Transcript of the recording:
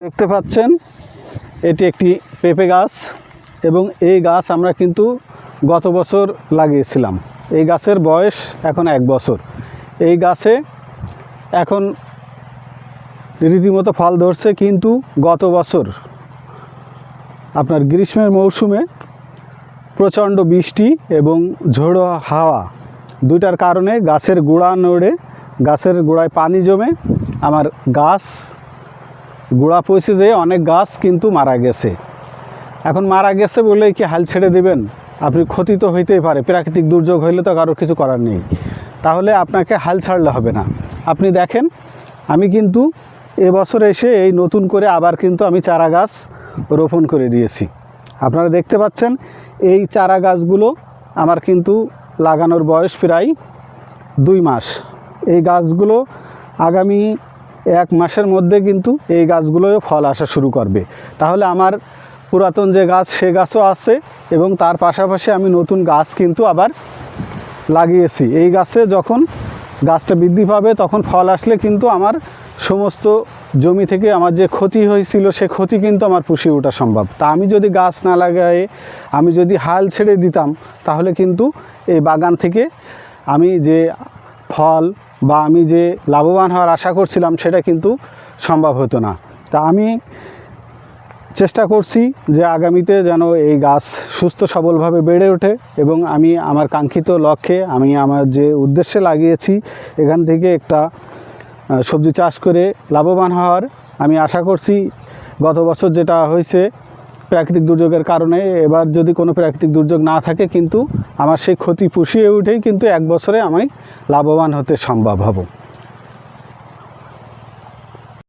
দেখতে পাচ্ছেন এটি একটি পেঁপে গাছ এবং এই গাছ আমরা কিন্তু গত বছর লাগিয়েছিলাম। এই গাছের বয়স এখন 1 বছর। এই গাছে এখন রীতিমতো ফল ধরছে, কিন্তু গত বছর আপনার গ্রীষ্মের মৌসুমে প্রচণ্ড বৃষ্টি এবং ঝোড়ো হাওয়া দুইটার কারণে গাছের গোড়া নড়ে গাছের গোড়ায় পানি জমে আমার গাছ গোড়া পচে যেয়ে অনেক গাছ কিন্তু মারা গেছে। এখন মারা গেছে বলে কি হাল ছেড়ে দেবেন? আপনি ক্ষতি তো হইতেই পারে, প্রাকৃতিক দুর্যোগ হইলে তো কারোর কিছু করার নেই। তাহলে আপনাকে হাল ছাড়লে হবে না। আপনি দেখেন, আমি কিন্তু এবছর এসে এই নতুন করে আবার কিন্তু আমি চারা গাছ রোপণ করে দিয়েছি। আপনারা দেখতে পাচ্ছেন এই চারা গাছগুলো আমার কিন্তু লাগানোর বয়স প্রায় 2 মাস। এই গাছগুলো আগামী 1 মাসের মধ্যে কিন্তু এই গাছগুলোও ফল আসা শুরু করবে। তাহলে আমার পুরাতন যে গাছ সে গাছও আছে এবং তার পাশাপাশি আমি নতুন গাছ কিন্তু আবার লাগিয়েছি। এই গাছে যখন গাছটা বৃদ্ধি পাবে তখন ফল আসলে কিন্তু আমার সমস্ত জমি থেকে আমার যে ক্ষতি হয়েছিল সে ক্ষতি কিন্তু আমার পুষিয়ে ওঠা সম্ভব। তা আমি যদি গাছ না লাগাই, আমি যদি হাল ছেড়ে দিতাম, তাহলে কিন্তু এই বাগান থেকে আমি যে ফল বা আমি যে লাভবান হওয়ার আশা করছিলাম সেটা কিন্তু সম্ভব হতো না। তা আমি চেষ্টা করছি যে আগামীতে যেন এই গাছ সুস্থ সবলভাবে বেড়ে ওঠে এবং আমি আমার কাঙ্ক্ষিত লক্ষ্যে, আমি আমার যে উদ্দেশ্যে লাগিয়েছি এখান থেকে একটা সবজি চাষ করে লাভবান হওয়ার আমি আশা করছি। গত বছর যেটা হয়েছে প্রাকৃতিক দুর্যোগের কারণে, এবার যদি কোনো প্রাকৃতিক দুর্যোগ না থাকে কিন্তু আমার সেই ক্ষতি পুষিয়ে উঠেই কিন্তু 1 বছরে আমি লাভবান হতে সম্ভব হব।